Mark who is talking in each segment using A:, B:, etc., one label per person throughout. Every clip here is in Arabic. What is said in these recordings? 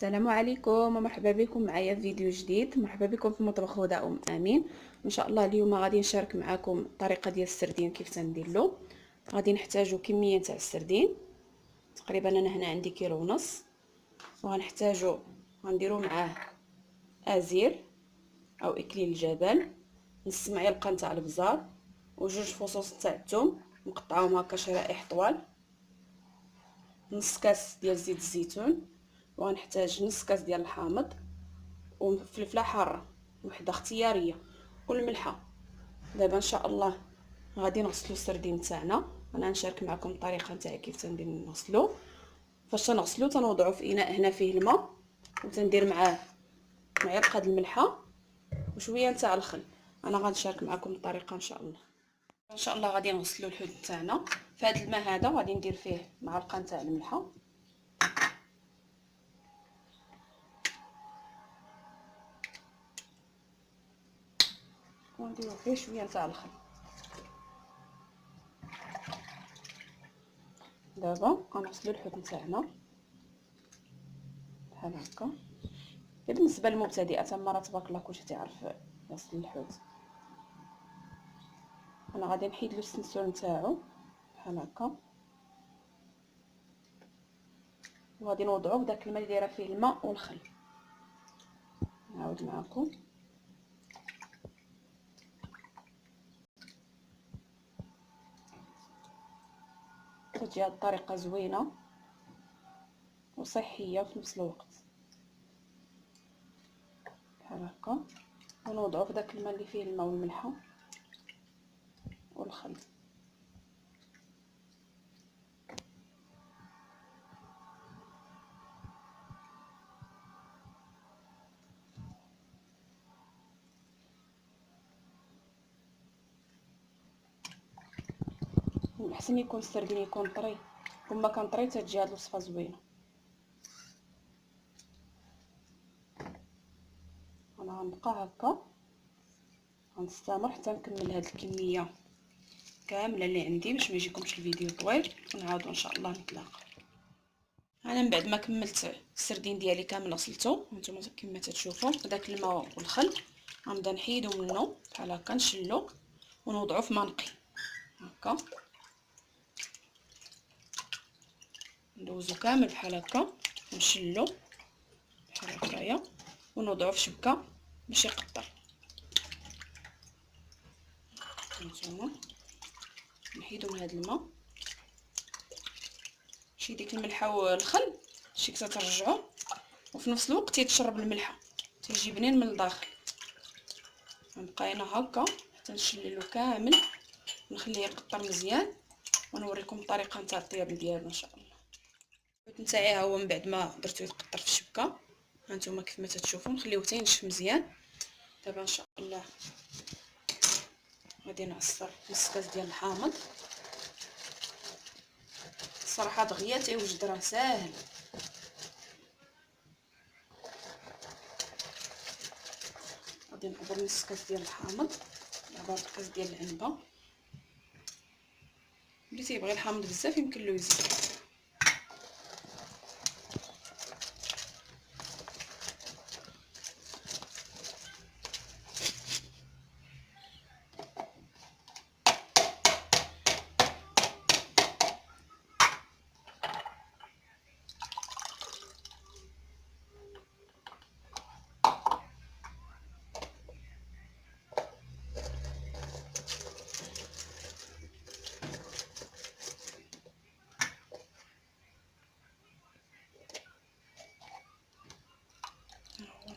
A: السلام عليكم ومرحبا بكم معايا في فيديو جديد. مرحبا بكم في مطبخ هدى امين. ان شاء الله اليوم غادي نشارك معكم الطريقه ديال السردين كيف تندير له. غادي نحتاجو كميه تاع السردين تقريبا، انا هنا عندي كيلو ونص، وغنحتاجو غنديرو معاه ازير او اكليل الجبل، نص معلقه تاع البزار وجوج فصوص تاع الثوم مقطعوهم هكا شرائح طوال، نص كاس ديال زيت الزيتون، وغنحتاج نص كاس ديال الحامض وفلفله حاره وحده اختياريه والملحه. دابا ان شاء الله غادي نغسلو السردين تاعنا. انا نشارك معكم الطريقه تاعي كيف تندير نغسلو. فاش تنغسلو تنوضعو في اناء هنا فيه الماء، وتندير معاه معلقه د الملحه وشويه تاع الخل. انا غنشارك معكم الطريقه ان شاء الله. ان شاء الله غادي نغسلو الحوت تاعنا. في هذا الماء هذا غادي ندير فيه معلقه تاع الملحه ونديرو فيه شويه تاع الخل. دابا غنغسلو الحوت نتاعنا بحال هكا. بالنسبه للمبتدئه تما تبارك الله كلشي تعرف يغسل الحوت. انا غادي نحيد له السنسور نتاعو بحال هكا، وغادي نوضعوه بداك الماء اللي دايره فيه الماء والخل. نعاود معكم. كتجي هاد الطريقه زوينه وصحيه في نفس الوقت بحال هكا، ونوضعوه في داك الماء اللي فيه الماء والملحه والخل. احسن يكون السردين يكون طري، وما كان طري تتجي هاد الوصفه زوينه. انا غنبقى هكا غنستمر حتى نكمل هاد الكميه كامله اللي عندي باش ما يجيكمش الفيديو طويل، ونعاودو ان شاء الله نتلاقى. انا من بعد ما كملت السردين ديالي كامل غسلته هانتوما كما تشوفوا بداك الماء والخل، غنبدا نحيدو منه بحال هكا، نشلو ونوضعو في ماء نقي هكا، ندوزو كامل بحال هكا ونشلو بحال هكايا، ونوضعو في شبكه باش يقطر. هانتوما نحيدو من هذا الماء، شي ديك الملحه والخل شي كترجعوه، وفي نفس الوقت يتشرب الملحه تيجي بنين من الداخل. غنبقى هنا هكا حتى نشللو كامل ونخليه يقطر مزيان، ونوريكم الطريقه نتاع الطياب ديالو ان شاء الله. الحوت نتاعي ها هو من بعد ما درتو يتقطر في الشبكه، هانتوما كيف ما تشوفوا نخليوه حتى ينشف مزيان. دابا ان شاء الله غادي نعصر نص كاس ديال الحامض. الصراحه دغيا تيوجد راه ساهل. غادي نعبر نص كاس ديال الحامض، عبرت كاس ديال العنبه. اللي تيبغي الحامض بزاف يمكن له يزيد.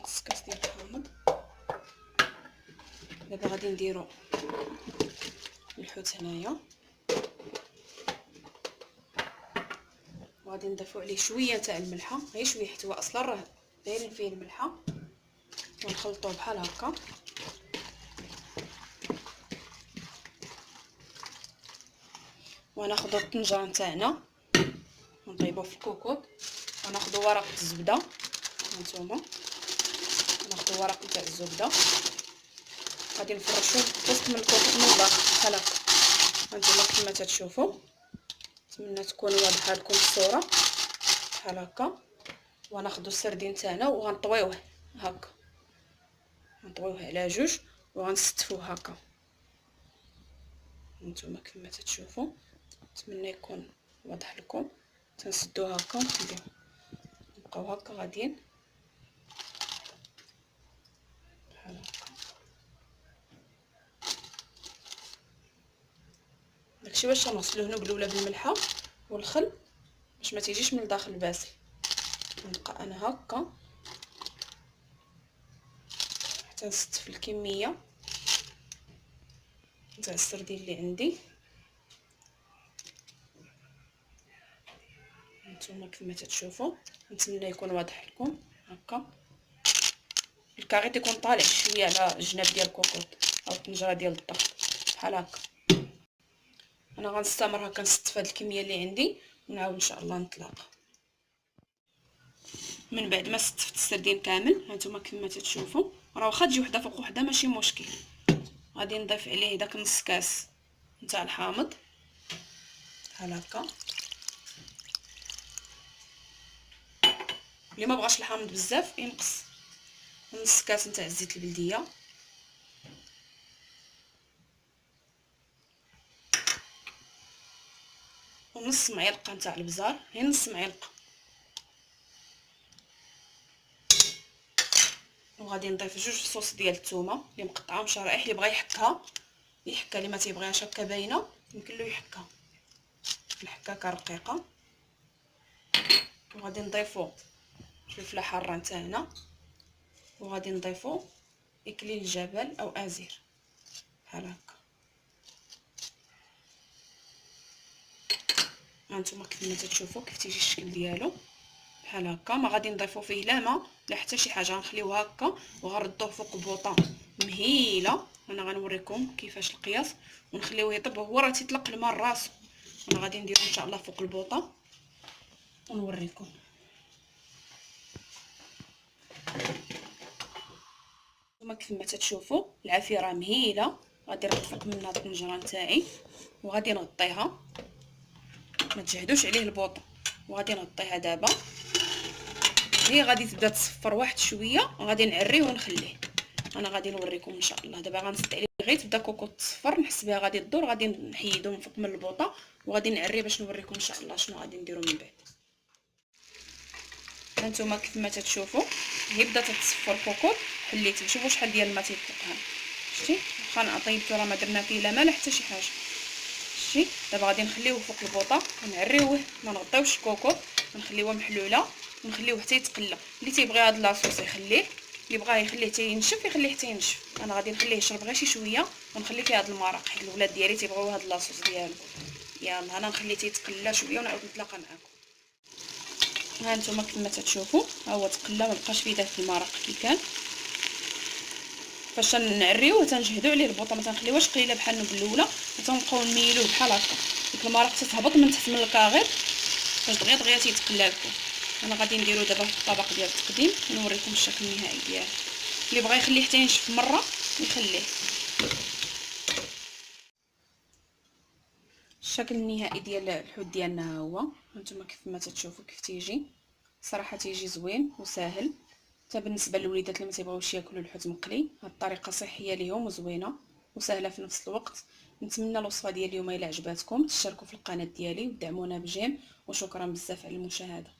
A: نص كاس ديال الحامض. دابا غادي نديرو الحوت هنايا، وغادي نضيفو عليه شويه تاع الملحه، غير شويه حيت هو اصلا راه دايرين فيه الملحه، ونخلطوه بحال هكا. وناخذوا الطنجره نتاعنا ونطيبوه في الكوكوط، وناخذوا ورق الزبده. هانتوما ناخذوا ورق تاع الزبده غادي نفرشوه وسط من الكوكوط من الداخل بحال هكا. هانتوما كما تشوفوا، نتمنى تكون واضحه لكم الصوره بحال هكا. وغناخدو السردين تاعنا وغنطويوه هكا، غنطويوه على جوج وغنستفوه هكا. نتوما كما تتشوفوا، نتمنى يكون واضح لكم. تنسدوه هكا ونخليوه، نبقاو هكا غاديين بحال هكا. داكشي باش نغسلوه بالاولى بالملحه والخل باش ما تيجيش من الداخل باسل. نبقى انا هكا حتى نستف الكميه تاع السردين اللي عندي. نتوما كما تتشوفوا، نتمنى يكون واضح لكم هكا. الكاريط يكون طالع شويه على الجناب ديال الكوكوط او الطنجره ديال الضغط بحال هكا. انا غنستمر هكا نستف هاد الكميه اللي عندي ونعاود ان شاء الله نتلاقى من بعد ما استفت السردين كامل. هانتوما كما تتشوفوا، راه واخا تجي وحده فوق وحده ماشي مشكل. غادي نضيف عليه داك نص كاس نتاع الحامض بحال هكا. اللي ما بغاش الحامض بزاف ينقص نص كاس نتاع الزيت البلديه. ونص معلقه نتاع البزار، هي نص معلقه. وغادي نضيف جوج فصوص ديال الثومه اللي مقطعاهم شرائح. اللي بغى يحكها يحكها، اللي ما تيبغيهاش هكا باينه يمكن له يحكها الحكاكه رقيقه. وغادي نضيفو فلفله حاره نتاعنا، وغادي نضيفو اكليل الجبل او ازير بحال هكا. هانتوما كما تتشوفوا كيف تيجي الشكل ديالو بحال هكا. ما غادي نضيفو فيه لا ما لا حتى شي حاجه، غنخليوه هكا وغنردوه فوق بوطه مهيله. انا غنوريكم كيفاش القياس، ونخليوه يطيب. هو راه تيطلق الماء راسو. انا غادي نديرو ان شاء الله فوق البوطه ونوريكم. هما كما تتشوفوا العافيه راه مهيله. غادي نطفق منها الطنجره نتاعي وغادي نغطيها، ما تجهدوش عليه البوطه. وغادي نغطيها دابا، هي غادي تبدا تصفر واحد شويه. غادي نعريه ونخليه. انا غادي نوريكم ان شاء الله. دابا غنسد عليه غير تبدا كوكوط تصفر، نحس بها غادي تدور. غادي نحيدو من فوق من البوطه وغادي نعريه باش نوريكم ان شاء الله شنو غادي نديرو من بعد. هانتوما كيفما تتشوفوا هي بدات تصفر الكوكوط. حليته، شوفوا شحال ديال الماء تيطلقها. شتي واخا نعطيبتو راه ما درنا فيه لا ما لا حتى شي حاجه. شتي دابا غادي نخليوه فوق البوطه ونعريوه، ما نغطيوش الكوكوط، نخليوه محلوله ونخليوه حتى يتقلى. اللي تيبغي هاد لاصوص يخليه، اللي بغاه يخليه حتى ينشف يخليه حتى ينشف. انا غادي نخليه يشرب غير شي شويه ونخلي فيه هاد المرق، حيت الولاد ديالي تيبغيو هاد لاصوص ديالو. يلا انا نخليه تيتقلى شويه ونعاود نتلاقى معكم. ها نتوما كما تتشوفوا ها هو تقلى، ما بقاش فيه داك المرق كي كان. فاش نعريوه تنجهدوا عليه البوطه، ما تنخليوهاش قليله بحال الاولى، وتنبقاو نميلوه بحال هكا. ديك المرق تتهبط من تحت من الكاغيط فاش دغيا دغيا تيتقلى لكم. انا غادي نديرو دابا في الطبق ديال التقديم ونوريكم الشكل النهائي ديالو. اللي بغى يخليه حتى ينشف مره يخليه. الشكل النهائي ديال الحوت ديالنا ها هو. هانتوما كيف ما تتشوفوا كيف تيجي. صراحه تيجي زوين وساهل حتى بالنسبه للوليدات اللي ما تيبغيوش ياكلوا الحوت مقلي. هاد الطريقه صحيه ليهم وزوينه وسهله في نفس الوقت. نتمنى الوصفه ديال اليوم الا عجباتكم تشتركوا في القناه ديالي ودعمونا بجيم. وشكرا بزاف على المشاهده.